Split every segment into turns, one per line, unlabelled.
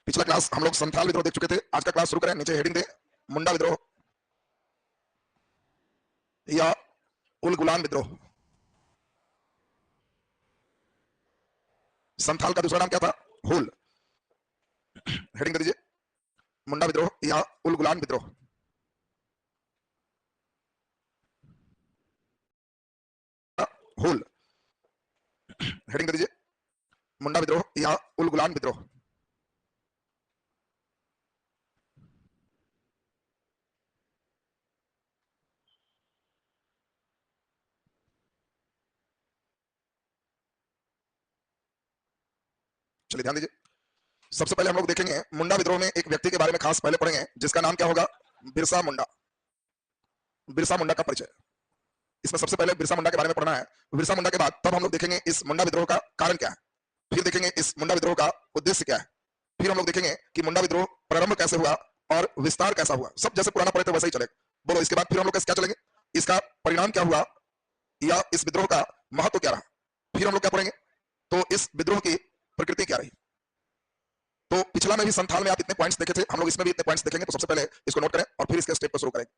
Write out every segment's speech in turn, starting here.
पिछला क्लास हम लोग संथाल विद्रोह देख चुके थे। आज का क्लास शुरू करें। नीचे हेडिंग दे मुंडा विद्रोह या उल गुलान विद्रोह। संथाल का दूसरा नाम क्या था? हुल। हेडिंग दे दीजिए मुंडा विद्रोह या उल गुलान विद्रोह। हुल। हेडिंग दे दीजिए मुंडा विद्रोह या उल गुलान विद्रोह। चलिए ध्यान दीजिए। सबसे पहले हम लोग देखेंगे मुंडा विद्रोह में एक व्यक्ति के बारे में खास पहले पढ़ेंगे जिसका नाम क्या होगा? बिरसा मुंडा। बिरसा मुंडा का परिचय इसमें सबसे पहले बिरसा मुंडा के बारे में पढ़ना है। बिरसा मुंडा के बाद तब हम लोग देखेंगे इस मुंडा विद्रोह का कारण क्या है, फिर देखेंगे इस मुंडा विद्रोह का उद्देश्य क्या है, फिर हम लोग देखेंगे कि मुंडा विद्रोह प्रारंभ कैसे हुआ और विस्तार कैसा हुआ। सब जैसे पुराना पढ़े थे वैसे ही चलेगा। बोलो इसके बाद फिर हम लोग क्या चलेंगे, इसका परिणाम क्या हुआ या इस विद्रोह का महत्व क्या रहा, फिर हम लोग क्या पढ़ेंगे तो इस विद्रोह की प्रकृति क्या रही। तो पिछला में भी संथाल में आप इतने पॉइंट्स देखे थे, हम लोग इसमें भी इतने पॉइंट्स देखेंगे। तो सबसे पहले इसको नोट करें और फिर इसके स्टेप को शुरू करेंगे।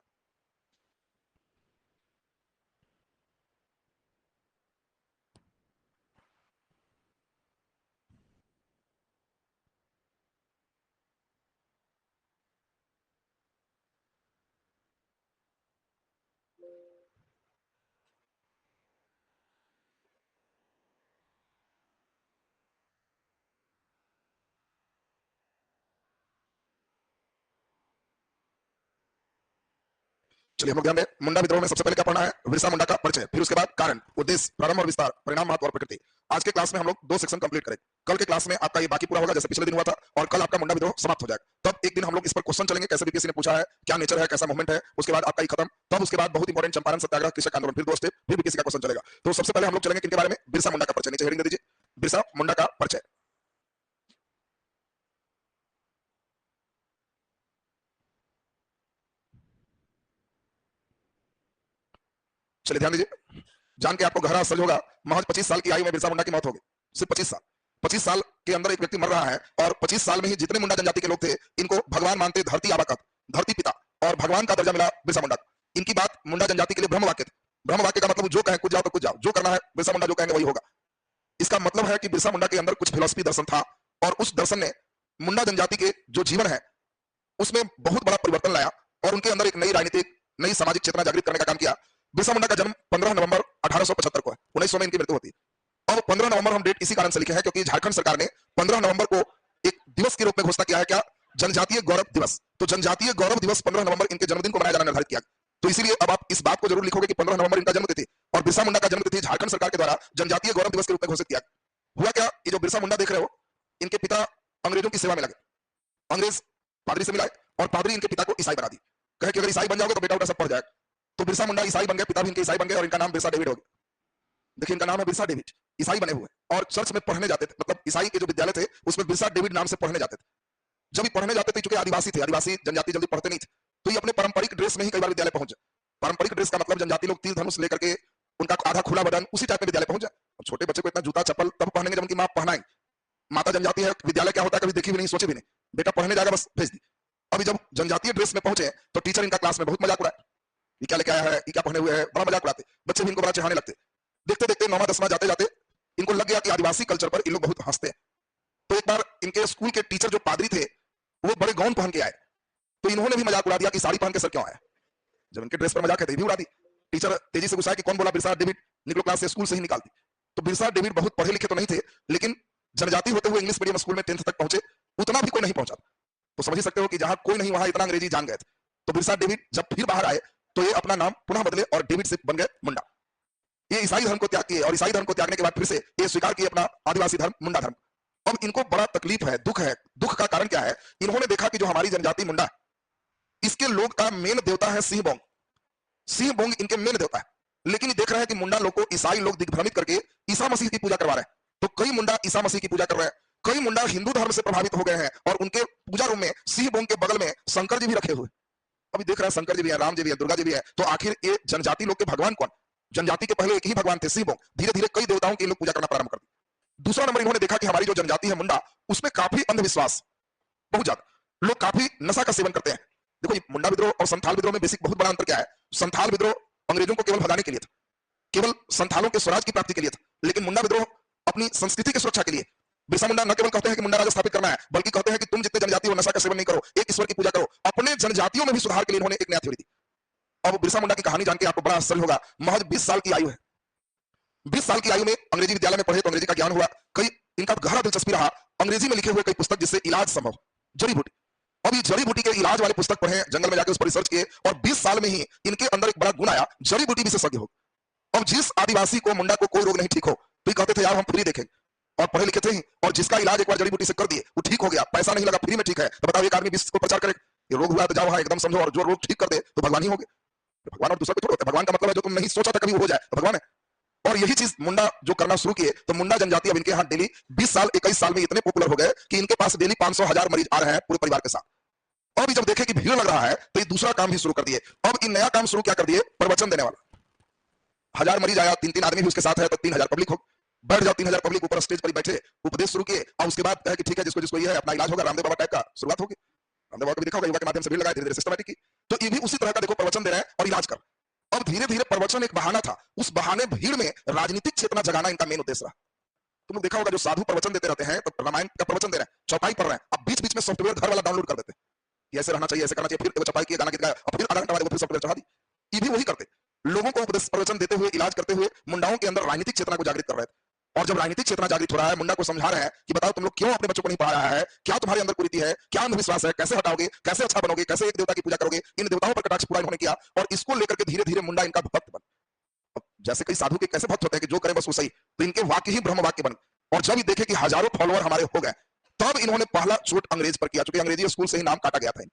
चलिए हम लोग ध्यान दें। मुंडा विद्रोह में सबसे पहले क्या पढ़ना है? बिरसा मुंडा का परिचय, फिर उसके बाद कारण, उद्देश्य, प्रारंभ और विस्तार, परिणाम, महत्व और प्रकृति। आज के क्लास में हम लोग 2 सेक्शन कंप्लीट करेंगे। कल के क्लास में आपका ये बाकी पूरा होगा जैसे पिछले दिन हुआ था, और कल आपका मुंडा विद्रोह समाप्त हो जाएगा। तब एक दिन हम लोग इस पर क्वेश्चन चलेंगे, कैसे बीपीएससी ने पूछा है, क्या नेचर है, कैसा मूवमेंट है, उसके बाद आपका ये खत्म। तब उसके बाद बहुत इंपॉर्टेंट चंपारण सत्याग्रह, कृषक आंदोलन, फिर 2 स्टेप, फिर बीपीएससी का क्वेश्चन चलेगा। तो सबसे पहले हम लोग चलेंगे किनके बारे में? बिरसा मुंडा का परिचय। नीचे हेडिंग दे दीजिए बिरसा मुंडा का परिचय। चलिए ध्यान दीजिए। जान के आपको गहरा आश्चर्य होगा, महज 25 साल की आयु में बिरसा मुंडा की मौत हो गई। सिर्फ 25 साल। 25 साल के अंदर एक व्यक्ति मर रहा है, और 25 साल में ही जितने मुंडा जनजाति के लोग थे इनको भगवान मानते, धरती आबा का, धरती पिता और भगवान का दर्जा मिला बिरसा मुंडा को। इनकी बात मुंडा जनजाति के लिए ब्रह्म वाक्य थे। ब्रह्म वाक्य का मतलब जो कहें कुछ जाओ तो कुछ जाओ, जो करना है बिरसा मुंडा जो कहेंगे वही होगा। इसका मतलब है कि बिरसा मुंडा के अंदर कुछ फिलॉसफी दर्शन था, और उस दर्शन ने मुंडा जनजाति के जो जीवन है उसमें बहुत बड़ा परिवर्तन लाया, और उनके अंदर एक नई राजनीतिक, नई सामाजिक चेतना जागृत करने का काम किया। बिरसा मुंडा का जन्म 15 नवंबर 1875 को है। 1900 में इनकी मृत्यु होती है। और 15 नवंबर हम डेट इसी कारण से लिखे हैं क्योंकि झारखंड सरकार ने 15 नवंबर को एक दिवस के रूप में घोषणा किया है। क्या? जनजातीय गौरव दिवस। तो जनजातीय गौरव दिवस 15 नवंबर इनके जन्मदिन को मनाया जाना निर्धारित किया। तो इसीलिए अब आप इस बात को जरूर लिखोगे कि 15 नवंबर इनका जन्मतिथि, और बिरसा मुंडा का जन्मतिथि झारखंड सरकार के द्वारा जनजातीय गौरव दिवस के रूप में घोषित किया। हुआ क्या, ये जो बिरसा मुंडा देख रहे हो, इनके पिता अंग्रेजों की सेवा में लगे। अंग्रेज पादरी से मिलाए और पादरी इनके पिता को ईसाई बना दी। कहे कि अगर ईसाई बन जाओगे तो बेटा उठा सब पड़ जाएगा। तो बिरसा मुंडा ईसाई बन गए, पिता भी इनके ईसाई बन गए, और इनका नाम बिरसा डेविड हो गया। देखिए इनका नाम है बिरसा डेविड। ईसाई बने हुए और चर्च में पढ़ने जाते थे, मतलब ईसाई के जो विद्यालय थे उसमें बिरसा डेविड नाम से पढ़ने जाते थे। जब ये पढ़ने जाते थे, चूंकि आदिवासी थे, आदिवासी जनजाति जल्दी पढ़ते नहीं थे, तो ये अपने पारंपरिक ड्रेस में ही कई बार विद्यालय पहुंचे। पारंपरिक ड्रेस का मतलब जनजाति लोग तीर धनुष लेकर के, उनका आधा खुला बदन, उसी टाइप में विद्यालय पहुंच जाए। अब छोटे बच्चे को इतना जूता चप्पल तब पहनेंगे जब उनकी मां पहनाएंगे। माता जनजाति है, विद्यालय क्या होता है कभी देखी भी नहीं, सोचे भी नहीं, बेटा पढ़ने जाएगा बस भेज दी। अभी जब जनजातीय ड्रेस में पहुंचे तो टीचर इनका क्लास में बहुत मजाक उड़ाए, ये क्या लेके आया है, ये क्या पहने हुए है, बड़ा मजाक उड़ाते। बच्चे भी इनको बड़ा चिढ़ाने लगते। देखते देखते 9वां 10वां जाते जाते इनको लग गया कि आदिवासी कल्चर पर इन लोग बहुत हंसते हैं। तो एक बार इनके स्कूल के टीचर जो पादरी थे वो बड़े गाउन पहन के आए, तो इन्होंने भी मजाक उड़ा दिया कि साड़ी पहन के सर क्यों आया। जब इनके ड्रेस पर मजाक है तो भी उड़ा दी। टीचर तेजी से गुस्साए कि कौन बोला बिरसा डेविड, निकलो क्लास से, स्कूल से ही निकाल दी। तो बिरसा डेविड बहुत पढ़े लिखे तो नहीं थे, लेकिन जनजाति होते हुए इंग्लिश मीडियम स्कूल में 10th तक पहुंचे, उतना भी कोई नहीं पहुंचा। तो समझ ही सकते हो कि जहां कोई नहीं वहां इतना अंग्रेजी जान गए थे। तो बिरसा डेविड जब फिर बाहर आए तो ये अपना नाम पुनः बदले और डेविड से बन गए मुंडा। ये ईसाई धर्म को त्याग किए, और ईसाई धर्म को त्यागने के बाद फिर से ये स्वीकार किए अपना आदिवासी धर्म मुंडा धर्म। अब इनको बड़ा तकलीफ है, दुख है। दुख का कारण क्या है? इन्होंने देखा कि जो हमारी जनजाति मुंडा, इसके लोग का मेन देवता है सिंह बोंग। सिंह बोंग इनके मेन देवता है, लेकिन ये देख रहे हैं कि मुंडा लोग को ईसाई लोग दिग्भ्रमित करके ईसा मसीह की पूजा करवा रहे हैं। तो कई मुंडा ईसा मसीह की पूजा कर रहे हैं, कई मुंडा हिंदू धर्म से प्रभावित हो गए हैं, और उनके पूजा रूम में सिंह बोंग के बगल में शंकर जी भी रखे हुए। अभी देख रहे हैं शंकर जी भी है, राम जी भी है, दुर्गा जी भी है। तो आखिर ये जनजाति लोग के भगवान कौन? जनजाति के पहले एक ही भगवान थे, सिंह बोंग। धीरे धीरे कई देवताओं की लोग पूजा करना प्रारंभ कर दी। दूसरा नंबर इन्होंने देखा कि हमारी जो जनजाति है मुंडा, उसमें काफी अंधविश्वास, बहुत ज्यादा लोग काफी नशा का सेवन करते हैं। देखो, ये मुंडा विद्रोह और संथाल विद्रोह में बेसिक बहुत बड़ा अंतर क्या है। संथाल विद्रोह अंग्रेजों को केवल भगाने के लिए था, केवल संथालों के स्वराज की प्राप्ति के लिए था, लेकिन मुंडा विद्रोह अपनी संस्कृति की सुरक्षा के लिए। बिरसा मुंडा न केवल कहते हैं कि मुंडा राज स्थापित करना है, बल्कि कहते हैं कि तुम जितने जनजाति हो नशा का सेवन नहीं करो, एक ईश्वर की पूजा करो। अपने जनजातियों में भी सुधार के लिए इन्होंने एक नया थ्योरी दी। अब बिरसा मुंडा की कहानी जान के आपको बड़ा आश्चर्य होगा। महज 20 साल की आयु है। 20 साल की आयु में अंग्रेजी विद्यालय में पढ़े तो अंग्रेजी का ज्ञान हुआ। कई इनका गहरा दिलचस्पी रहा अंग्रेजी में लिखे हुए कई पुस्तक जिससे इलाज संभव, जड़ी बूटी। अब ये जड़ी बूटी के इलाज वाले पुस्तक पढ़े, जंगल में जाकर उस पर रिसर्च किए और 20 साल में ही इनके अंदर एक बड़ा गुण आया, जड़ी बूटी विशेषज्ञ हो। अब जिस आदिवासी को मुंडा को कोई रोग नहीं ठीक हो तो ये कहते थे यार हम फ्री देखेंगे, और पढ़े लिखे थे ही, और जिसका इलाज एक बार जड़ी बूटी से कर दिए वो ठीक हो गया, पैसा नहीं लगा, फ्री में ठीक है। तो बताओ एक आदमी 20 को प्रचार करे ये रोग हुआ तो जाओ वहां एकदम समझो और जो रोग ठीक कर दे तो भगवान ही हो गए। तो भगवान और दूसरा को छोड़ो, भगवान का मतलब है जो तुम नहीं सोचा था कभी वो हो जाए तो भगवान है। और यही चीज मुंडा जो करना शुरू किए तो मुंडा जनजाति अब इनके यहाँ डेली 20 साल 21 साल में इतने पॉपुलर हो गए कि इनके पास डेली 500,000 मरीज आ रहे हैं पूरे परिवार के साथ। अब जब देखे कि भीड़ लग रहा है तो ये दूसरा काम भी शुरू कर दिए। अब इन नया काम शुरू क्या कर दिए, प्रवचन देने वाला। 1000 मरीज आया, 3-3 आदमी भी उसके साथ है तो 3000 पब्लिक हो, बैठ जाओ 3000 पब्लिक ऊपर स्टेज पर बैठे, उपदेश शुरू किए। और उसके बाद कहे कि ठीक है जिसको जिसको ये है अपना इलाज होगा, रामदेव बाबा टाइप का शुरुआत होगी। रामदेव बाबा को भी देखा होगा युवा के माध्यम से भीड़ लगाए, धीरे धीरे सिस्टमैटिक की। तो ये भी उसी तरह का देखो प्रवचन दे रहे हैं और इलाज कर। अब धीरे धीरे प्रवचन एक बहाना था, उस बहाने भीड़ में राजनीतिक चेतना जगाना इनका मेन उद्देश्य रहा। तुम लोग देखा होगा जो साधु प्रवचन देते रहते हैं तो रामायण का प्रवचन दे रहे हैं, चौपाई पढ़ रहे हैं, अब बीच बीच में सॉफ्टवेयर घर वाला डाउनलोड कर देते हैं कि ऐसे रहना चाहिए, ऐसे करना चाहिए, फिर चौपाई किया, गाना गीत गाया और फिर आधा घंटा बाद फिर सॉफ्टवेयर चढ़ा दी। ये भी वही करते, लोगों को उपदेश प्रवचन देते हुए, इलाज करते हुए मुंडाओं के अंदर राजनीतिक चेतना को जागृत कर रहे थे। और जब राजनीतिक चेतना जागृत हो रहा है, मुंडा को समझा रहे हैं कि बताओ तुम लोग क्यों अपने बच्चों को नहीं पढ़ा रहा है, क्या तुम्हारे अंदर कुरीति है, क्या अंधविश्वास है, कैसे हटाओगे, कैसे अच्छा बनोगे, कैसे एक देवता की पूजा करोगे। इन देवताओं पर कटाक्ष पूरा इन्होंने किया और इसको लेकर के धीरे धीरे मुंडा इनका भक्त बन। जैसे कई साधु के कैसे भक्त होते हैं कि जो करें बस वो सही, तो इनके वाक्य ही ब्रह्म वाक्य बन। और जब ये देखे कि हजारों फॉलोअर हमारे हो गए, तब इन्होंने पहला चोट अंग्रेज पर किया, चूंकि अंग्रेजी स्कूल से ही नाम काटा गया था।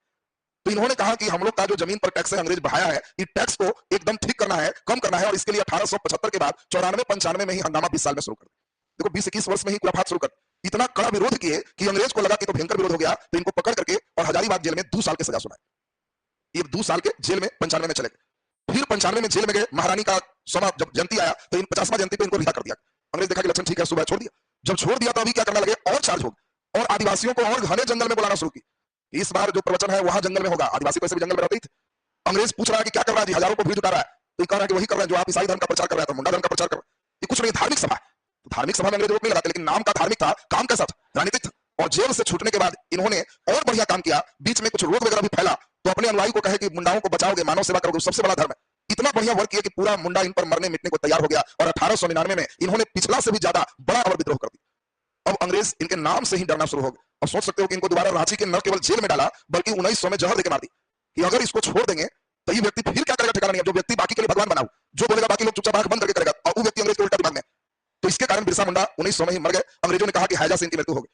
तो इन्होंने कहा कि हम लोग का जो जमीन पर टैक्स है अंग्रेज बढ़ाया है, इस टैक्स को एकदम ठीक करना है, कम करना है। और इसके लिए 1875 के बाद 94-95 में ही हंगामा 20 साल में शुरू कर देखो 20-21 वर्ष में ही खुराफात शुरू कर इतना कड़ा विरोध किए कि अंग्रेज को लगा कि तो भयंकर विरोध हो गया, तो इनको पकड़ करके और हजारीबाग जेल में 2 साल की सजा सुनाई। ये 2 साल के जेल में 95 में चले गए। फिर 95 में जेल में गए, महारानी का समा जब जयंती आया तो इन 50वां जयंती पे इनको रिहा कर दिया। अंग्रेज देखा कि लक्षण ठीक है, सुबह छोड़ दिया। जब छोड़ दिया तो अभी क्या करने लगे, और चार्ज हो गए और आदिवासियों को और घने जंगल में बुलाना शुरू की। इस बार जो प्रवचन है वहां जंगल में होगा, आदिवासी पैसे भी जंगल में रहते ही थे। अंग्रेज पूछ रहा है कि क्या कर रहा है जी, हजारों को भीड़ जुटा रहा है, तो कह रहा है कि वही कर रहे हैं जो आप ईसाई धर्म का प्रचार कर रहे हैं, तो मुंडा धर्म का प्रचार कर रहे हैं। ये कुछ नहीं, धार्मिक सभा है। तो धार्मिक सभा में अंग्रेज रोक नहीं लगाते, लेकिन नाम का धार्मिक था, काम कैसा था, राजनीतिक था। और जेल से छूटने के बाद इन्होंने और बढ़िया काम किया, बीच में कुछ रोग वगैरह भी फैला, तो अपने अनुयायी को कहे कि मुंडाओं को बचाओगे, मानव सेवा करोगे, सबसे बड़ा धर्म है। इतना बढ़िया वर्क किया कि पूरा मुंडा इन पर मरने मिटने को तैयार हो गया और 1899 में इन्होंने पिछला से भी ज्यादा बड़ा और विद्रोह कर दिया। अब अंग्रेज इनके नाम से ही डरना शुरू हो गए। अब सोच सकते हो कि इनको दोबारा रांची के न केवल जेल में डाला बल्कि 1900 में जहर देकर मार दी कि अगर इसको छोड़ देंगे तो ये व्यक्ति फिर क्या करेगा ठिकाना नहीं है। जो व्यक्ति बाकी के लिए भगवान बनाओ, जो बोलेगा बाकी लोग चुपचाप आंख बंद करके करेगा, और वो व्यक्ति अंग्रेज के उल्टा दिमाग में। तो इसके कारण बिरसा मुंडा 1900 में ही मर गए। अंग्रेजों ने कहा कि हैजा से इनकी मृत्यु हो गई,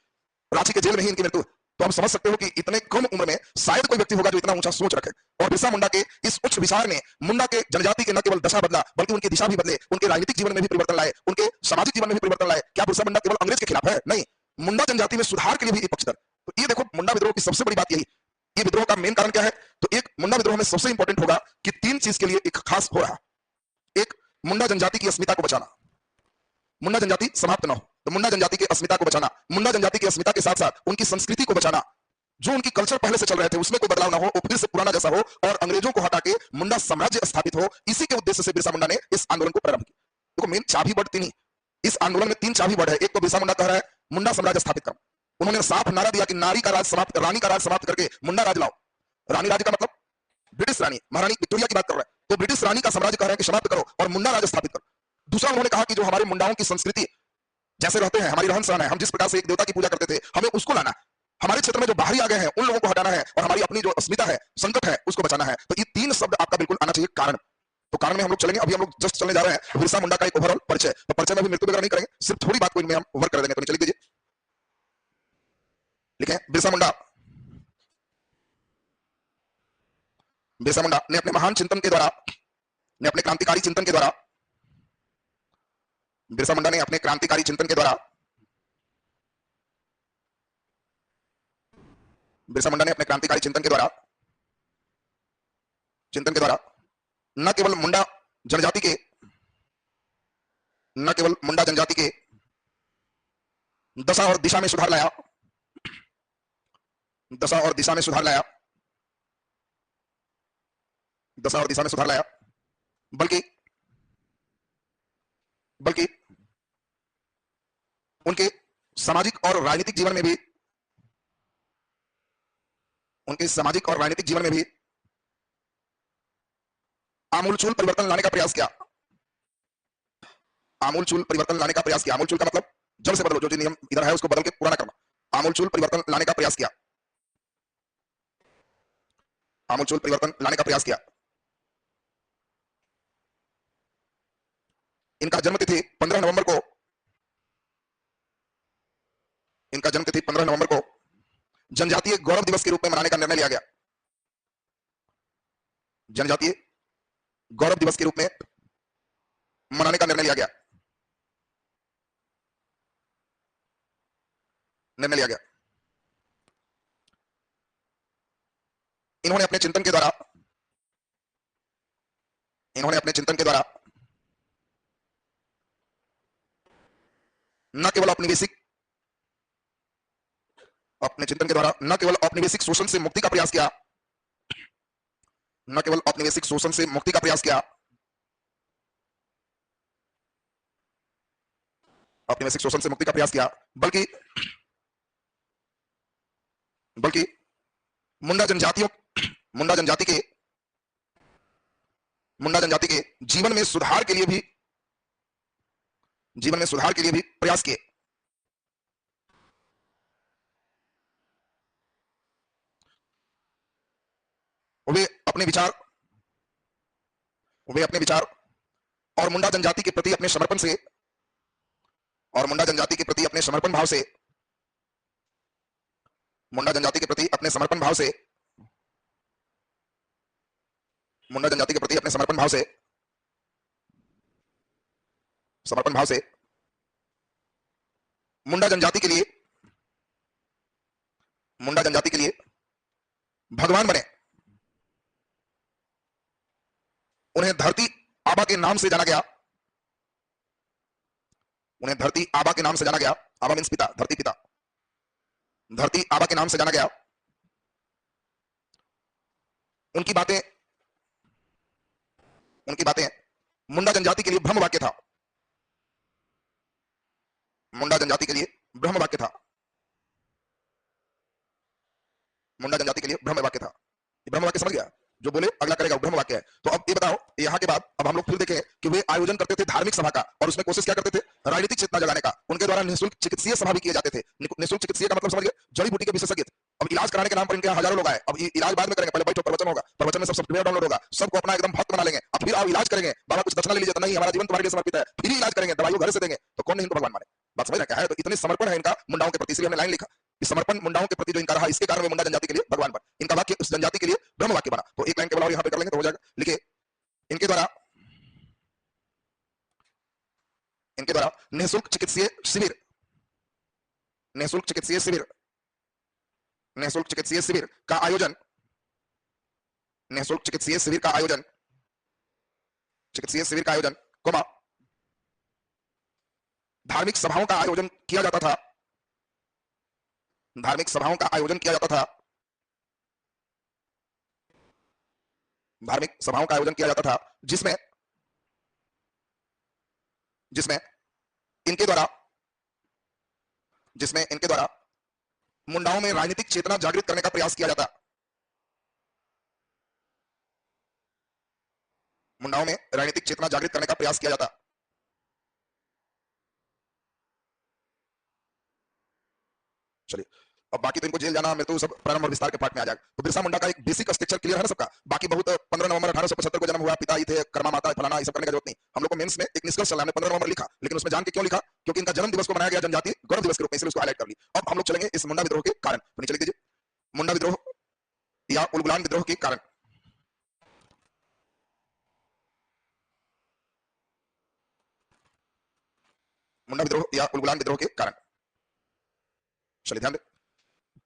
रांची के जेल में ही इनकी मृत्यु। तो आप समझ सकते हो कि इतने कम उम्र में शायद कोई व्यक्ति होगा जो इतना ऊंचा सोच रखे। और बिरसा मुंडा के इस उच्च विचार ने मुंडा के जनजाति के न केवल दशा बदला बल्कि उनकी दिशा भी बदले, उनके राजनीतिक जीवन में भी परिवर्तन लाए, उनके सामाजिक जीवन में भी परिवर्तन लाए। क्या बिरसा मुंडा केवल अंग्रेज के खिलाफ है? नहीं, मुंडा जनजाति में सुधार के लिए भी एक पक्षधर। तो ये देखो मुंडा विद्रोह की सबसे बड़ी बात यही। ये विद्रोह का मेन कारण क्या है? तो एक मुंडा विद्रोह में सबसे इंपॉर्टेंट होगा कि 3 चीज के लिए एक खास हो रहा। एक, मुंडा जनजाति की अस्मिता को बचाना, मुंडा जनजाति समाप्त न हो, तो मुंडा जनजाति की अस्मिता को बचाना, मुंडा जनजाति की अस्मिता के साथ साथ उनकी संस्कृति को बचाना, जो उनकी कल्चर पहले से चल रहे थे उसमें कोई बदलाव ना हो, वो फिर से पुराना जैसा हो और अंग्रेजों को हटा के मुंडा साम्राज्य स्थापित हो। इसी के उद्देश्य से बिरसा मुंडा ने इस आंदोलन को प्रारंभ किया। देखो मेन चाबी वर्ड 3 ही, इस आंदोलन में 3 चाबी वर्ड है। एक तो बिरसा मुंडा कह रहा है मुंडा साम्राज्य स्थापित करो। उन्होंने साफ नारा दिया कि नारी का राज समाप्त, रानी का राज समाप्त करके मुंडा राज लाओ। रानी राज का मतलब ब्रिटिश रानी, महारानी विक्टोरिया की बात कर रहे हैं, तो ब्रिटिश रानी का साम्राज्य कह रहे हैं कि समाप्त करो और मुंडा राज स्थापित करो। दूसरा उन्होंने कहा कि जो हमारे मुंडाओं की संस्कृति जैसे रहते हैं, हमारी रहन सहन है, हम जिस प्रकार से एक देवता की पूजा करते थे, हमें उसको लाना। हमारे क्षेत्र में जो बाहरी आ गए हैं उन लोगों को हटाना है और हमारी अपनी जो अस्मिता है, संकट है, उसको बचाना है। तो ये 3 शब्द आपका बिल्कुल आना चाहिए। कारण, तो कारण में हम लोग चलेंगे। अभी हम लोग जस्ट चलने जा रहे हैं बिरसा मुंडा का एक ओवरऑल परिचय। तो परिचय में भी मृत्यु वगैरह नहीं करेंगे, सिर्फ थोड़ी बात को इनमें हम ओवर कर देंगे। तो चलिए दीजिए, लिखें बिरसा मुंडा। बिरसा मुंडा ने अपने महान चिंतन के द्वारा, ने अपने क्रांतिकारी चिंतन के द्वारा, बिरसा मुंडा ने अपने क्रांतिकारी चिंतन के द्वारा, बिरसा मुंडा ने अपने क्रांतिकारी चिंतन के द्वारा न केवल मुंडा जनजाति के, न केवल मुंडा जनजाति के दशा और दिशा में सुधार लाया, दशा और दिशा में सुधार लाया, दशा और दिशा में सुधार लाया, बल्कि बल्कि उनके सामाजिक और राजनीतिक जीवन में भी, उनके सामाजिक और राजनीतिक जीवन में भी आमूलचूल परिवर्तन लाने का प्रयास किया, आमूलचूल परिवर्तन लाने का प्रयास किया। आमूलचूल का मतलब जड़ से बदलो, जो नियम इधर है उसको बदल के पुराना करना। आमूलचूल परिवर्तन लाने का प्रयास किया, आमूलचूल परिवर्तन लाने का प्रयास किया। इनका जन्मतिथि 15 नवंबर को, इनका जन्मतिथि 15 नवंबर को जनजातीय गौरव दिवस के रूप में मनाने का निर्णय लिया गया, जनजातीय गौरव दिवस के रूप में मनाने का निर्णय लिया गया, निर्णय लिया गया। इन्होंने अपने चिंतन के द्वारा, इन्होंने अपने चिंतन के द्वारा न केवल औपनिवेशिक, अपने चिंतन के द्वारा न केवल औपनिवेशिक शोषण से मुक्ति का प्रयास किया, न केवल औपनिवेशिक शोषण से मुक्ति का प्रयास किया, औपनिवेशिक शोषण से मुक्ति का प्रयास किया, बल्कि बल्कि मुंडा जनजातियों, मुंडा जनजाति के, मुंडा जनजाति के जीवन में सुधार के लिए भी, जीवन में सुधार के लिए भी प्रयास किए। वे अपने विचार, वे अपने विचार और मुंडा जनजाति के प्रति अपने समर्पण से, और मुंडा जनजाति के प्रति अपने समर्पण भाव से, मुंडा जनजाति के प्रति अपने समर्पण भाव से, मुंडा जनजाति के प्रति अपने समर्पण भाव से, समर्पण भाव से मुंडा जनजाति के लिए, मुंडा जनजाति के लिए भगवान बने। उन्हें धरती आबा के नाम से जाना गया, उन्हें धरती आबा के नाम से जाना गया। आबा मीन्स पिता, धरती पिता, धरती आबा के नाम से जाना गया। उनकी बातें, उनकी बातें मुंडा जनजाति के लिए ब्रह्म वाक्य था, मुंडा जनजाति के लिए ब्रह्म वाक्य था, मुंडा जनजाति के लिए ब्रह्म वाक्य था। ब्रह्म वाक्य समझ गया? जो बोले अगला करेगा वो ब्रह्म वाक्य है। तो अब ये बताओ, यहाँ के बाद अब हम लोग फिर देखें कि वे आयोजन करते थे धार्मिक सभा का, और उसमें कोशिश क्या करते थे? राजनीतिक चेतना जगाने का। उनके द्वारा निःशुल्क चिकित्सीय सभा भी किए जाते थे। निःशुल्क चिकित्सीय का मतलब समझ गए? जड़ी बूटी के विशेषज्ञ। अब इलाज कराने के नाम पर इनके यहाँ हजारों लोग आए। अब इलाज बाद में करेंगे, पहले बैठो प्रवचन होगा, प्रवचन में सब सॉफ्टवेयर डाउनलोड होगा, सबको अपना एकदम भक्त बना लेंगे, अब फिर आओ इलाज करेंगे। बाबा कुछ दक्षिणा ले लीजिए, तो नहीं हमारा जीवन तुम्हारे लिए समर्पित है, फिर ही इलाज करेंगे, दवाइयों घर से देंगे। तो कौन नहीं इनको भगवान माने? बात समझ रहे क्या है? तो इतने समर्पण है इनका मुंडाओं के प्रति, इसलिए हमने लाइन लिखा, इस समर्पण मुंडाओं के प्रति जो इनका रहा, इसके कारण वे मुंडा जनजाति के लिए भगवान बने। इनका वाक्य उस जनजाति के लिए ब्रह्म वाक्य बना। तो एक लाइन केवल और यहाँ पे कर लेंगे तो हो जाएगा। लिखिए, इनके द्वारा, इनके द्वारा निःशुल्क चिकित्सीय शिविर, निःशुल्क चिकित्सीय शिविर, निःशुल्क चिकित्सीय शिविर का आयोजन, निःशुल्क चिकित्सीय शिविर का आयोजन, चिकित्सीय शिविर का आयोजन, कोमा धार्मिक सभाओं का आयोजन किया जाता था, धार्मिक सभाओं का आयोजन किया जाता था, धार्मिक सभाओं का आयोजन किया जाता था, जिसमें जिसमें इनके द्वारा, जिसमें इनके द्वारा मुंडाओं में राजनीतिक चेतना जागृत करने का प्रयास किया जाता, मुंडाओं में राजनीतिक चेतना जागृत करने का प्रयास किया जाता। चलिए, अब बाकी तो इनको जेल जाना, मृत्यु सब प्रारंभ और विस्तार के पार्ट में आ जाएगा। तो बिरसा मुंडा का एक बेसिक स्ट्रक्चर क्लियर है ना सबका। बाकी बहुत 15 नवंबर 1875 को जन्म हुआ, पिता ही थे, कर्मा माता फलाना, ये सब करने की जरूरत नहीं। हम लोग को मेंस में एक निष्कर्ष चला, हमने 15 नवंबर लिखा, लेकिन उसमें जान के क्यों लिखा? क्योंकि इनका जन्म दिवस को मनाया गया जनजातीय गौरव दिवस के रूप में, इसलिए उसको हाईलाइट कर ली। अब हम लोग चलेंगे इस मुंडा विद्रोह के कारण। तो नीचे लिख दीजिए, मुंडा विद्रोह या उलगुलान विद्रोह के कारण, मुंडा विद्रोह या उलगुलान विद्रोह के कारण। चलिए ध्यान दें,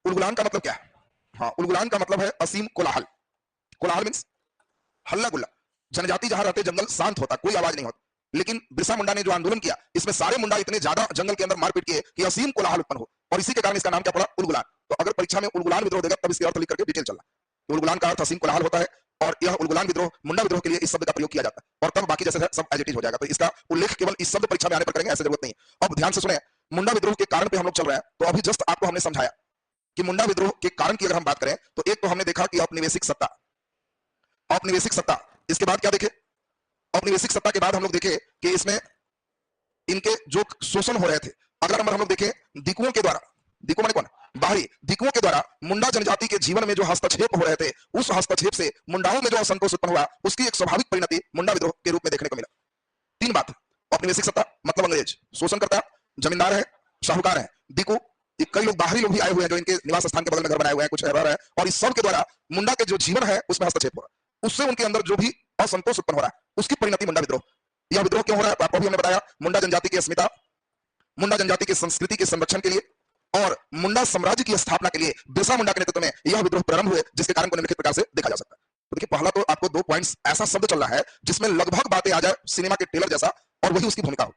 उलगुलान का मतलब क्या है? हाँ, उलगुलान का मतलब है असीम कोलाहल। कोलाहल मीन्स हल्ला गुल्ला। जनजाति जहां रहते जंगल शांत होता, कोई आवाज नहीं होता। लेकिन बिरसा मुंडा ने जो आंदोलन किया, इसमें सारे मुंडा इतने ज्यादा जंगल के अंदर मारपीट किए कि असीम कोलाहल उत्पन्न हो, और इसी के कारण इसका नाम क्या पड़ा, उलगुलान। तो अगर परीक्षा में उलगुलान विद्रोह देगा तब इसके अर्थ लिख करके डिटेल चलना। तो उलगुलान का अर्थ असीम कोलाहल होता है, और यह उलगुलान विद्रोह मुंडा विद्रोह के लिए इस शब्द का प्रयोग किया जाता है, और तब बाकी जैसे सब एडिटिव हो जाएगा। तो इसका उल्लेख केवल इस शब्द परीक्षा में आने पर करेंगे, ऐसे जरूरत नहीं। अब ध्यान से सुने, मुंडा विद्रोह के कारण पे हम लोग चल रहे हैं। तो अभी जस्ट आपको हमने समझाया कि मुंडा विद्रोह के कारण की अगर हम बात करें तो एक तो हमने देखा कि औपनिवेशिक सत्ता, औपनिवेशिक सत्ता। इसके बाद क्या देखे, औपनिवेशिक सत्ता के बाद हम लोग देखे कि इसमें इनके जो शोषण हो रहे थे। अगला नंबर हम लोग देखे दिकुओं के द्वारा, दिकु माने कौन, बाहरी दिकुओं के द्वारा मुंडा जनजाति के जीवन में जो हस्तक्षेप हो रहे थे, उस हस्तक्षेप से मुंडाओं में जो असंतोष उत्पन्न हुआ, उसकी एक स्वाभाविक परिणति मुंडा विद्रोह के रूप में देखने को मिला। तीन बात, औपनिवेशिक सत्ता मतलब अंग्रेज शोषणकर्ता, जमींदार है, शाहूकार है, दिकु, कई लोग बाहरी लोग भी आए हुए हैं जो इनके निवास स्थान के बगल में घर बनाए हुए हैं, कुछ रह रहे हैं, और इस सब के द्वारा मुंडा के जो जीवन है उसमें हस्तक्षेप हो रहा है, उससे उनके अंदर जो भी असंतोष उत्पन्न हो रहा है, उसकी परिणति मुंडा विद्रोह। यह विद्रोह क्यों हो रहा है आपको भी हमने बताया, मुंडा जनजाति की अस्मिता, मुंडा जनजाति की संस्कृति के संरक्षण के लिए और मुंडा साम्राज्य की स्थापना के लिए बिरसा मुंडा के नेतृत्व में यह विद्रोह प्रारंभ हुए, जिसके कारण को निम्नलिखित प्रकार से देखा जा सकता है। तो देखिए, पहला तो आपको 2 पॉइंट्स ऐसा शब्द चल रहा है जिसमें लगभग बातें आ जाए सिनेमा के टेलर जैसा, और वही उसकी भूमिका हो।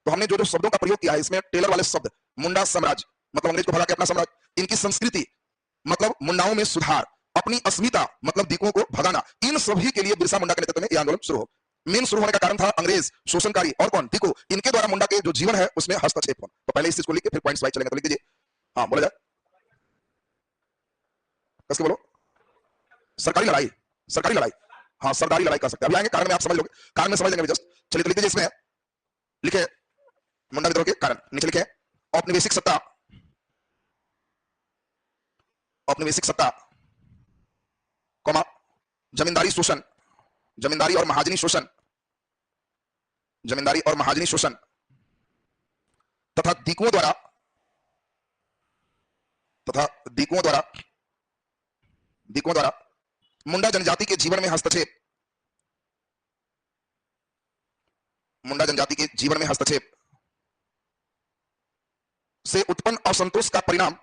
तो हमने जो जो शब्दों का प्रयोग किया है इसमें टेलर वाले शब्द, मुंडा साम्राज्य मतलब अंग्रेज को भगा के अपना साम्राज्य, इनकी संस्कृति मतलब मुंडाओं में सुधार, अपनी अस्मिता मतलब दिकुओं को भगाना, इन सभी के लिए बिरसा मुंडा के नेतृत्व में यह आंदोलन शुरू हो। मेन शुरू होने का कारण था अंग्रेज शोषणकारी और कौन, दिकु, इनके द्वारा मुंडा के जो जीवन है उसमें हस्तक्षेप होना। तो पहले इस चीज को लिख के फिर पॉइंट्स वाइज चलेंगे। तो लिख दीजिए, हाँ बोला जाए, कसके बोलो, सरकारी लड़ाई, सरकारी लड़ाई, हाँ सरदारी लड़ाई कर सकते हैं। अभी आएंगे कारण में, आप समझ लोगे, कारण में समझ लेंगे जस्ट। चलिए तो लिख दीजिए, इसमें लिखे मुंडा विद्रोह के कारण, नीचे लिखे औपनिवेशिक सत्ता, औपनिवेशिक सत्ता, कॉमा जमींदारी शोषण, जमींदारी और महाजनी शोषण, जमींदारी और महाजनी शोषण तथा दिकुओं द्वारा, तथा दिकुओं द्वारा, दिकुओं द्वारा मुंडा जनजाति के जीवन में हस्तक्षेप, मुंडा जनजाति के जीवन में हस्तक्षेप से उत्पन्न असंतोष का परिणाम,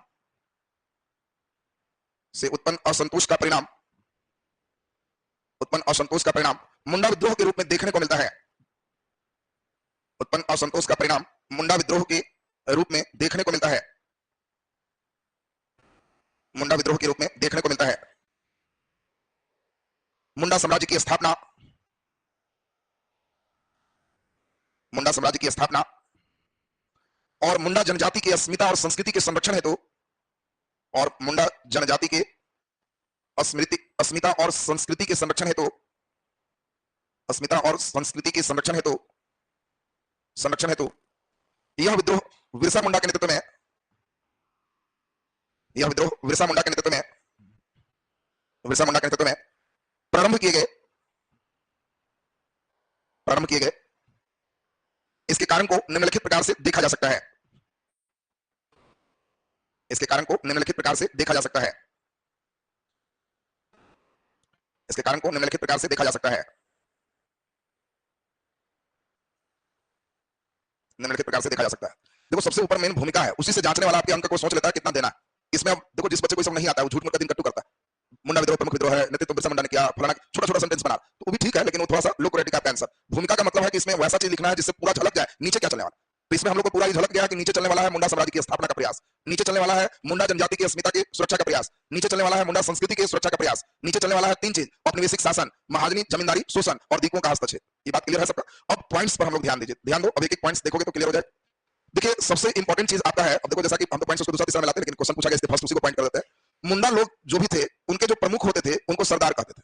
से उत्पन्न असंतोष का परिणाम, उत्पन्न असंतोष का परिणाम मुंडा विद्रोह के रूप में देखने को मिलता है। उत्पन्न असंतोष का परिणाम मुंडा विद्रोह के रूप में देखने को मिलता है, मुंडा विद्रोह के रूप में देखने को मिलता है। मुंडा साम्राज्य की स्थापना, मुंडा साम्राज्य की स्थापना और मुंडा जनजाति की अस्मिता और संस्कृति के संरक्षण हेतु, और मुंडा जनजाति के अस्मिता और संस्कृति के संरक्षण हेतु, अस्मिता और संस्कृति के संरक्षण हेतु, संरक्षण हेतु यह विद्रोह बिरसा मुंडा के नेतृत्व में, यह विद्रोह बिरसा मुंडा के नेतृत्व में, बिरसा मुंडा के नेतृत्व में प्रारंभ किए गए, प्रारंभ किए गए। इसके कारण को निम्नलिखित प्रकार से देखा जा सकता है, इसके कारण को निम्नलिखित प्रकार से देखा जा सकता है, इसके कारण को निम्नलिखित प्रकार से देखा जा सकता है, निम्नलिखित प्रकार से देखा जा सकता है। देखो, सबसे ऊपर मेन भूमिका है, उसी से जांचने वाला आपके अंक को सोच लेता है कितना देना है। इसमें अब देखो, जिस बच्चे को सब नहीं आता है वो झूठ मूठ का दिन कट्टू करता है, मुंडा विद्रोह प्रमुख विद्रोह है, नेतृत्व बिरसा मुंडा ने किया, फलाना छोटा छोटा सेंटेंस बना, तो वो भी ठीक है, लेकिन वो थोड़ा सा लो क्वालिटी का आंसर। भूमिका का मतलब है कि इसमें वैसा चीज लिखना है जिससे पूरा झलक जाए नीचे क्या चलने वाला। तो इसमें हम लोग को पूरा झलक गया कि नीचे चलने वाला है मुंडा साम्राज्य की स्थापना का प्रयास, नीचे चलने वाला है मुंडा जनजाति की अस्मिता की सुरक्षा का प्रयास, नीचे चलने वाला है मुंडा संस्कृति की सुरक्षा का प्रयास, नीचे चलने वाला है 3 चीज, औपनिवेशिक शासन, महाजनी जमींदारी शोषण और दिकुओं का हस्तक्षेप। ये बात क्लियर है सबका? अब पॉइंट्स पर हम लोग ध्यान दीजिए, ध्यान दो, अब एक एक पॉइंट्स देखोगे तो क्लियर हो जाए। देखिए, सबसे इंपॉर्टेंट चीज आपका है, अब देखो जैसा कि हम तो पॉइंट्स को दूसरा तीसरा मिलाते हैं, लेकिन क्वेश्चन पूछा गया इसके फर्स्ट उसी को पॉइंट कर देते हैं। मुंडा लोग जो भी थे, उनके जो प्रमुख होते थे उनको सरदार कहते थे।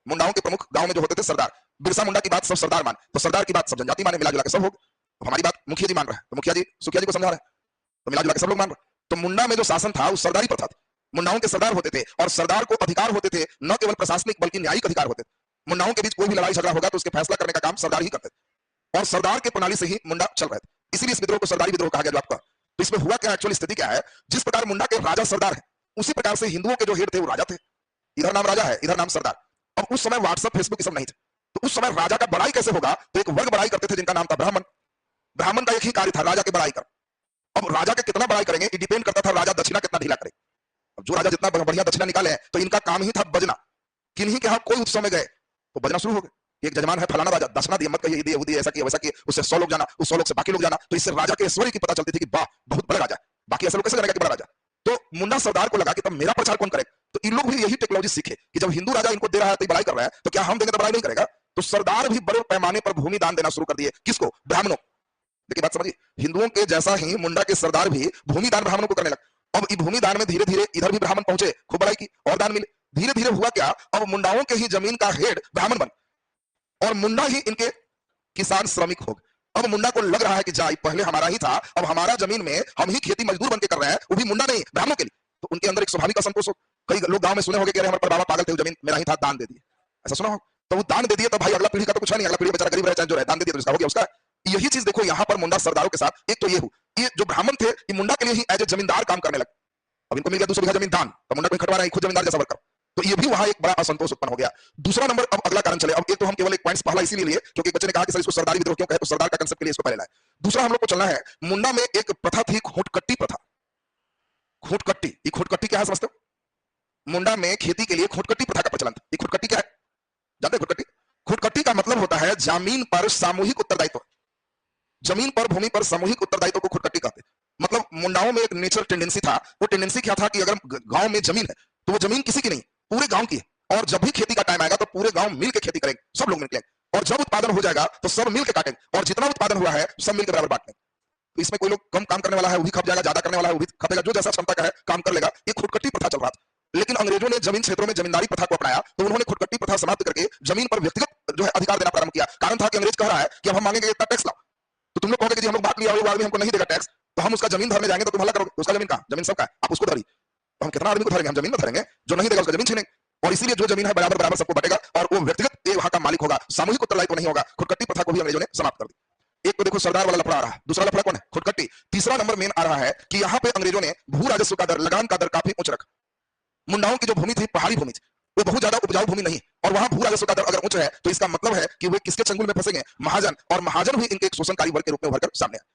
मुंडाओं के प्रमुख गांव में जो होते थे सरदार, बिरसा मुंडा की बात सब सरदार मान, तो सरदार की बात सब जनजाति माने, मिला जुला के सब हो। अब हमारी बात मुखिया जी मान रहे हैं, तो मुखिया जी सुखिया जी को समझा रहे हैं, तो मिला जुला के सब लोग मान रहे। तो मुंडा में जो शासन था वो सरदारी प्रथा थी, मुंडाओं के सरदार होते थे, और सरदार को अधिकार होते थे न केवल प्रशासनिक बल्कि न्यायिक अधिकार होते थे। मुंडाओं के बीच कोई भी लड़ाई झगड़ा होगा तो उसके फैसला करने का काम सरदार ही करते थे, और सरदार के प्रणाली से ही मुंडा चल रहे थे, इसीलिए इस विद्रोह को सरदारी विद्रोह कहा गया जो आपका। तो इसमें हुआ क्या, एक्चुअल स्थिति क्या है, जिस प्रकार मुंडा के राजा सरदार है, उसी प्रकार से हिंदुओं के जो हेड थे वो राजा थे, इधर नाम राजा है इधर नाम सरदार। अब उस समय व्हाट्सएप फेसबुक सब नहीं थे, तो उस समय राजा का बड़ाई कैसे होगा, तो एक वर्ग बड़ाई करते थे जिनका नाम था ब्राह्मण। ब्राह्मण का एक ही कार्य था, राजा के बड़ाई कर। अब राजा के कितना बड़ाई करेंगे ये डिपेंड करता था राजा दक्षिणा कितना ढीला करे। अब जो राजा जितना बढ़िया दक्षिणा निकाले तो इनका काम ही था बजना, किन्हीं के यहाँ कोई उत्सव में गए तो बजना शुरू हो गए, एक जजमान है फलाना राजा, दसना दिया मत कहिए, ये दिए वो दिए, ऐसा किया वैसा किया, उससे 100 लोग जाना, उस 100 लोग से बाकी लोग जाना, तो इससे राजा के ऐश्वर्य की पता चलती थी कि वाह बहुत बड़ा राजा है, बाकी ऐसे लोग कैसे जानेगा कि बड़ा राजा। तो मुंडा सरदार को लगा कि तब मेरा प्रचार कौन करे, तो इन लोग भी यही टेक्नोलॉजी सीखे कि जब हिंदू राजा इनको दे रहा है तो बड़ाई कर रहा है, तो क्या हम देंगे तो बड़ाई नहीं करेगा। तो सरदार भी बड़े पैमाने पर भूमि दान देना शुरू कर दिए, किसको, ब्राह्मणों। देखिए बात समझिए, हिंदुओं के जैसा ही मुंडा के सरदार भी भूमि दान ब्राह्मणों को करने लगे। अब भूमि दान में धीरे धीरे इधर भी ब्राह्मण पहुंचे, खूब बड़ाई की और दान मिले। धीरे धीरे हुआ क्या, अब मुंडाओं के ही जमीन का हेड ब्राह्मण बन, और मुंडा ही इनके किसान श्रमिक हो गए। अब मुंडा को लग रहा है कि जाई पहले हमारा ही था, अब हमारा जमीन में हम ही खेती मजदूर बन के कर रहे हैं, वो भी मुंडा नहीं ब्राह्मणों के लिए। तो उनके अंदर एक स्वाभाविक असंतोष हो। कई लोग गांव में सुने होंगे कि अरे हमारे बाबा पागल थे, जमीन मेरा ही था, दान दे दिए, ऐसा सुना हो। तो वो दान दे दिए तो भाई अगला पीढ़ी का तो कुछ है नहीं, अगला पीढ़ी बेचारा गरीब रहे चाहे जो रहे, दान दे दिया तो इसका हो गया उसका। यही चीज देखो यहाँ पर मुंडा सरदारों के साथ, एक तो ये ये जो ब्राह्मण थे ये मुंडा के लिए ही एज ए जमींदार काम करने लगे। अब इनको मिल गया 200 बीघा जमीन दान, तो मुंडा को खटवा रहे हैं खुद जमींदार जैसा वर्कर, तो ये भी वहां एक बड़ा असंतोष उत्पन्न हो गया। दूसरा नंबर, अब अगला कारण चले, अब एक तो हम केवल एक पॉइंट्स पहला इसीलिए लिए क्योंकि बच्चे ने कहा कि सर इसको सरदारी विद्रोह क्यों कहे, तो सरदार का कांसेप्ट के लिए इसको पहले लाए। दूसरा हम लोग को चलना है, मुंडा में एक प्रथा थी खोटकट्टी प्रथा। खोटकट्टी, ये खोटकट्टी क्या है समझते हो? मुंडा में खेती के लिए खोटकट्टी प्रथा का प्रचलन था। ये खोटकट्टी क्या है जानते हैं? खोटकट्टी, खोटकट्टी का मतलब होता है जमीन पर सामूहिक उत्तरदायित्व। जमीन पर भूमि पर सामूहिक उत्तरदायित्व को खोटकट्टी कहते हैं। मतलब मुंडाओं में एक नेचर टेंडेंसी था, वो टेंडेंसी क्या था कि अगर गांव में जमीन है तो वो जमीन किसी की नहीं, पूरे गांव की है, और जब भी खेती का टाइम आएगा तो पूरे गांव मिलकर खेती करेंगे, सब लोग मिलकर, और जब उत्पादन हो जाएगा तो सब मिलकर काटेंगे, और जितना उत्पादन हुआ है सब मिलकर बराबर बांटेंगे। तो इसमें कोई लोग कम काम करने वाला है वो भी खप जाएगा, ज्यादा करने वाला है वो भी खपेगा, जो जैसा क्षमता का है काम कर लेगा। ये खोटकट्टी प्रथा चल रहा था। लेकिन अंग्रेजों ने जमीन क्षेत्रों में जमींदारी प्रथा को अपनाया, तो उन्होंने खोटकट्टी प्रथा समाप्त करके जमीन पर व्यक्तिगत जो है अधिकार देना प्रारंभ किया। कारण था कि अंग्रेज कह रहा है कि अब हम मांगेंगे इतना टैक्स लाओ, तो तुम लोग कहोगे कि जी हम लोग बात लिया और आदमी हमको नहीं देगा टैक्स, तो हम उसका जमीन धरने जाएंगे तो तुम हल्ला करोगे, उसका जमीन कहां, जमीन सबका है, आप उसको धरिए। तो हम कितना आदमी को धरेंगे, हम जमीन में धरेंगे, जो नहीं देगा उसका जमीन छीनेंगे। और इसीलिए जो जमीन है बराबर बराबर सबको बटेगा, और वो व्यक्तिगत वहां का मालिक होगा, सामूहिक उत्तरदायित्व नहीं होगा। खोटकट्टी प्रथा को भी अंग्रेजों ने समाप्त कर दी। एक तो देखो सरदार वाला लफड़ा आ रहा है, दूसरा लफड़ा कौन है, खोटकट्टी। तीसरा नंबर मेन आ रहा है कि यहाँ पे अंग्रेजों ने भू राजस्व का दर, लगान का दर काफी उच्च रखा। मुंडाओं की जो भूमि थी पहाड़ी भूमि थी, वो बहुत ज्यादा उपजाऊ भूमि नहीं, और वहां भू राजस्व का दर अगर उच्च है तो इसका मतलब है कि वे किसके चंगुल में फंसेंगे, महाजन, और महाजन भी इनके एक शोषणकारी वर्ग के रूप में उभरकर सामने आए।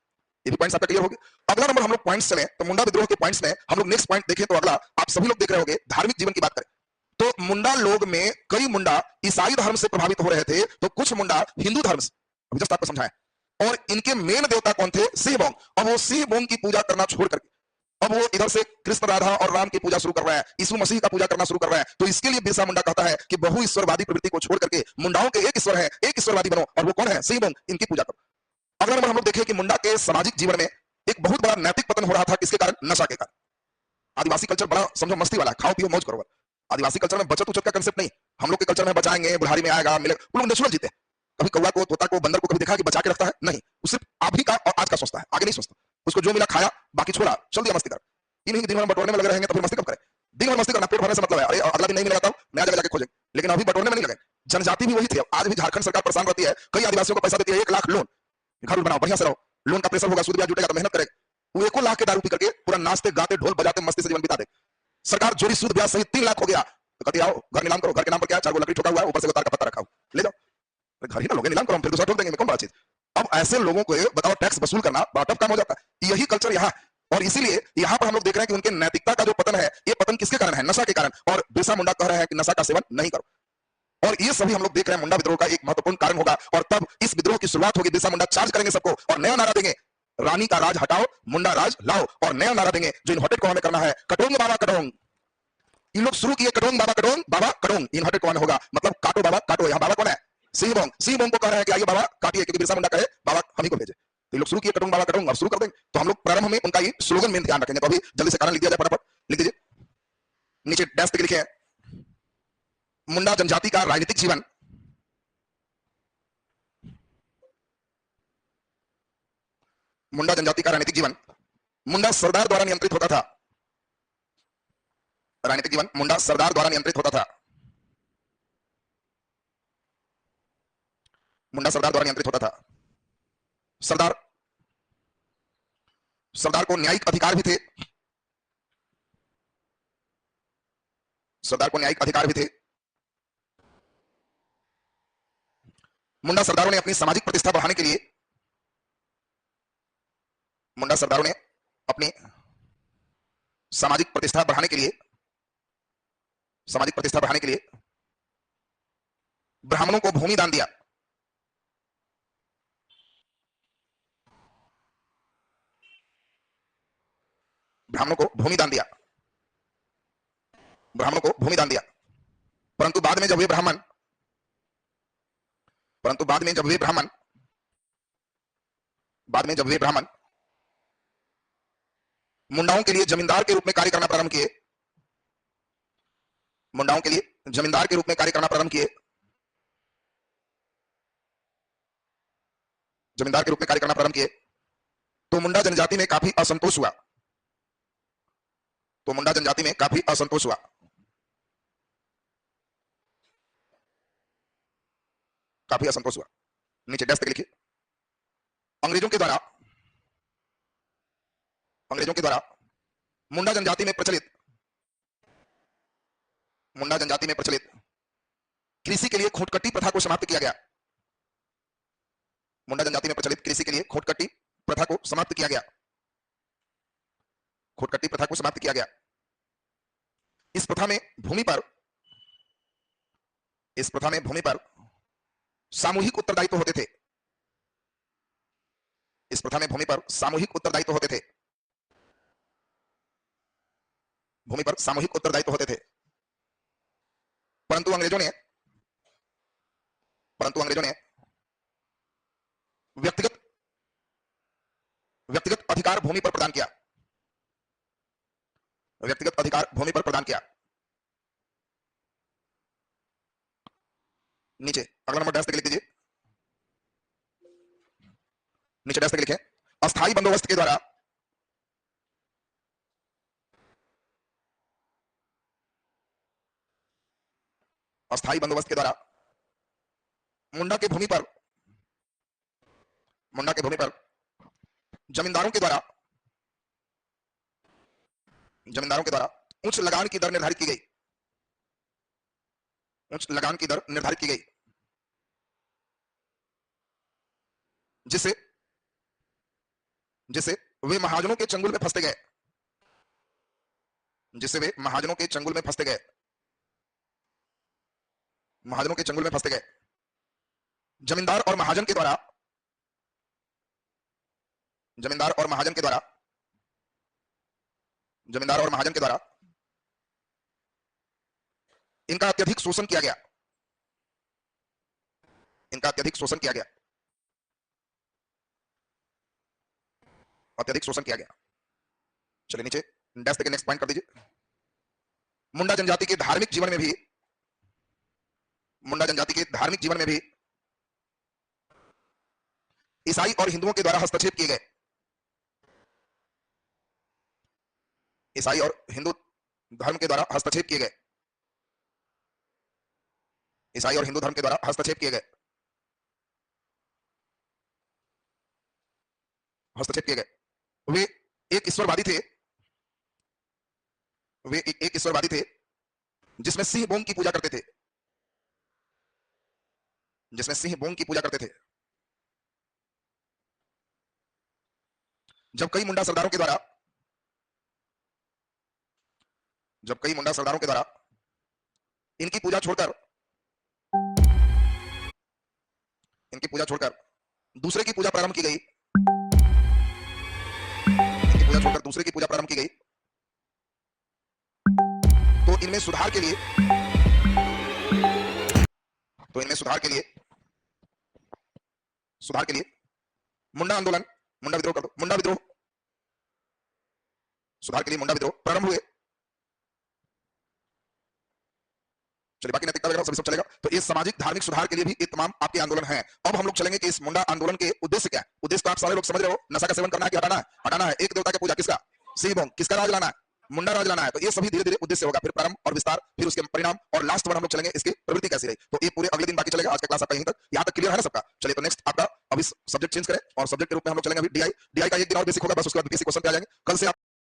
ये भी पॉइंट्स आपका क्लियर हो गया। अगला नंबर हम लोग पॉइंट्स चले तो मुंडा विद्रोह के पॉइंट्स में हम लोग नेक्स्ट पॉइंट देखें तो अगला आप सभी लोग देख रहे होंगे, धार्मिक जीवन की बात करें तो मुंडा लोग में कई मुंडा ईसाई धर्म से प्रभावित हो रहे थे, तो कुछ मुंडा हिंदू धर्म से, अभी जस्ट आपको समझाया। और इनके मेन देवता कौन थे, सिंह बोंग। अब वो सिंह बोंग की पूजा करना छोड़ करके अब वो इधर से कृष्ण राधा और राम की पूजा शुरू कर रहा है, यीशु मसीह का पूजा करना शुरू कर रहा है। तो इसके लिए बिरसा मुंडा कहता है कि बहु ईश्वरवादी प्रवृत्ति को छोड़ करके मुंडाओं के एक ईश्वर है, एक ईश्वरवादी बनो, और वो कौन है, सिंह बोंग, इनकी पूजा करो। अगला नंबर हम लोग देखें कि मुंडा के सामाजिक जीवन में एक बहुत बड़ा नैतिक पतन हो रहा था, किसके कारण, नशा के कारण। आदिवासी कल्चर बड़ा समझो मस्ती वाला है, खाओ पियो मौज करो। आदिवासी कल्चर में बचत उचत का कंसेप्ट नहीं, हम लोग के कल्चर में बचाएंगे, बुढ़ारी में आएगा मिलेगा, वो लोग नेचुरल जीते। कभी कौवा को, तोता को, बंदर को कभी देखा कि बचा के रखता है, नहीं, वो सिर्फ आप ही का और आज का सोचता है, आगे नहीं सोचता। उसको जो मिला खाया, बाकी छोड़ा, चल दिया मस्ती कर। इन दिन भर बटोरने में लगे रहेंगे तो फिर मस्ती कब करें। दिन भर मस्ती करना, पेट भरने से मतलब है, अरे अगला दिन नहीं मिलेगा तो नया जगह जाके खोजेंगे, लेकिन अभी बटोरने में नहीं लगे। जनजाति भी वही थी, आज भी झारखंड सरकार परेशान रहती है, कई आदिवासियों को पैसा देती है, 1 लाख लोन, घर बनाओ बढ़िया से रहो, लोन का प्रेशर होगा, सूद ब्याज जुटेगा तो मेहनत करेगा, वो 1 लाख के दारू पी करके पूरा नाचते गाते ढोल बजाते मस्ती से जीवन बिता दे। सरकार जोड़ी सूद ब्याज सहित 3 लाख हो गया, तो कहती आओ घर नीलाम करो, घर के नाम पर क्या 4 लकड़ी ठोका हुआ है, ऊपर से तार का पत्ता रखा हुआ, ले जाओ घर ही ना लोगे, नीलाम करो, फिर दूसरा ठोक देंगे, कौन बड़ा चीज। अब ऐसे लोगों को बताओ टैक्स वसूल करना बड़ा टफ काम हो जाता है, यही कल्चर यहाँ। और इसीलिए यहाँ पर हम लोग देख रहे हैं कि उनके नैतिकता का जो पतन है, ये पतन किसके कारण है, नशा के कारण। और बिरसा मुंडा कह रहे हैं कि नशा का सेवन नहीं करो, और ये सभी हम लोग देख रहे हैं मुंडा विद्रोह का एक महत्वपूर्ण कारण होगा। और तब इस विद्रोह की शुरुआत होगी, बिरसा मुंडा चार्ज करेंगे सबको और नया नारा देंगे, रानी का राज हटाओ मुंडा राज लाओ, और नया नारा देंगे जो इन्वर्टेड कॉमा में करना है, कटोंग बाबा कटोंग। इन लोग शुरू किए कटोंग बाबा कटोंग, बाबा कटोंग इन्वर्टेड कॉमा में होगा, मतलब काटो बाबा काटो। यहाँ बाबा कौन है, सिंह बोंग। सिंह बोंग को कह रहे हैं कि आइए बाबा काटिए, क्योंकि बिरसा मुंडा कहे बाबा हम ही को भेजे। तो लोग शुरू किए कटोंग बाबा कटोंग, अब शुरू कर देंगे। तो हम लोग प्रारंभ में उनका ये स्लोगन में ध्यान रखेंगे। तो अभी जल्दी से कारण लिख दिया जाए, फटाफट लिख दीजिए, नीचे डैश पे लिखे मुंडा जनजाति का राजनीतिक जीवन। मुंडा जनजाति का राजनीतिक जीवन, मुंडा सरदार द्वारा नियंत्रित होता था। राजनीतिक जीवन मुंडा सरदार द्वारा नियंत्रित होता था। मुंडा सरदार द्वारा नियंत्रित होता था। सरदार सरदार को न्यायिक अधिकार भी थे, सरदार को न्यायिक अधिकार भी थे। मुंडा सरदारों ने अपनी सामाजिक प्रतिष्ठा बढ़ाने के लिए, मुंडा सरदारों ने अपनी सामाजिक प्रतिष्ठा बढ़ाने के लिए, सामाजिक प्रतिष्ठा बढ़ाने के लिए ब्राह्मणों को भूमि दान दिया, ब्राह्मणों को भूमि दान दिया, ब्राह्मणों को भूमि दान दिया। परंतु बाद में जब वे ब्राह्मण परंतु बाद में जब वे ब्राह्मण बाद में जब वे ब्राह्मण मुंडाओं के लिए जमींदार के रूप में कार्य करना प्रारंभ किए, मुंडाओं के लिए जमींदार के रूप में कार्य करना प्रारंभ किए, जमींदार के रूप में कार्य करना प्रारंभ किए, तो मुंडा जनजाति में काफी असंतोष हुआ, तो मुंडा जनजाति में काफी असंतोष हुआ। काफी असंतोष हुआ। नीचे डैश तक लिखिए। अंग्रेजों के द्वारा मुंडा जनजाति में प्रचलित कृषि के लिए खोटकट्टी प्रथा को समाप्त किया गया। मुंडा जनजाति में प्रचलित कृषि के लिए खोटकट्टी प्रथा को समाप्त किया गया। खोटकट्टी प्रथा को समाप्त किया गया। इस प्रथा में भूमि पर सामूहिक उत्तरदायित्व होते थे। इस प्रथा में भूमि पर सामूहिक उत्तरदायित्व होते थे। भूमि पर सामूहिक उत्तरदायित्व होते थे। परंतु अंग्रेजों ने व्यक्तिगत अधिकार भूमि पर प्रदान किया। व्यक्तिगत अधिकार भूमि पर प्रदान किया। नीचे अगला नंबर डैश तक लिख दीजिए। नीचे डैश तक लिखें। अस्थायी बंदोबस्त के द्वारा मुंडा के भूमि पर जमींदारों के द्वारा उच्च लगान की दर निर्धारित की गई। उच्च लगान की दर निर्धारित की गई, जिससे वे महाजनों के चंगुल में फंसते गए। महाजनों के चंगुल में फंसते गए। जमींदार और महाजन के द्वारा इनका अत्यधिक शोषण किया गया। अत्यधिक शोषण किया गया। चलिए नीचे डैश के नेक्स्ट पॉइंट कर दीजिए। मुंडा जनजाति के धार्मिक जीवन में भी ईसाई और हिंदुओं के द्वारा हस्तक्षेप किए गए। ईसाई और हिंदू धर्म के द्वारा हस्तक्षेप किए गए। ईसाई और हिंदू धर्म के द्वारा हस्तक्षेप किए गए। वे एक ईश्वरवादी थे। जिसमें सिंह बोंग की पूजा करते थे। जब कई मुंडा सरदारों के द्वारा इनकी पूजा छोड़कर दूसरे की पूजा प्रारंभ की गई। तो इनमें सुधार के लिए मुंडा विद्रोह प्रारंभ हुए। चलिए बाकी नैतिकता वगैरह सब चलेगा। तो ये सामाजिक धार्मिक सुधार के लिए भी ये तमाम आपके आंदोलन हैं। अब हम लोग चलेंगे कि इस मुंडा आंदोलन के उद्देश्य क्या है। उद्देश्य तो आप सारे लोग समझ रहे हो, नशा का सेवन करना है कि हटाना है। एक देवता की पूजा, किसका? सिंह बोंग। किसका राज लाना है? मुंडा राज लाना है। तो ये सभी धीरे धीरे उद्देश्य होगा, फिर प्रारंभ और विस्तार, फिर उसके परिणाम, और लास्ट वन हम लोग चलेंगे इसकी प्रवृत्ति कैसी रही। तो ये पूरे अगले दिन बाकी चलेगा। आज का क्लास आपका यहीं तक, यहाँ तक क्लियर है ना सबका? चलिए तो नेक्स्ट आपका अभी सब्जेक्ट चेंज करें और सब्जेक्ट के रूप में हम लोग चलेंगे अभी डीआई का एक दिन और बेसिक होगा, बस उसके बाद बेसिक क्वेश्चन पे आ जाएंगे। कल से आप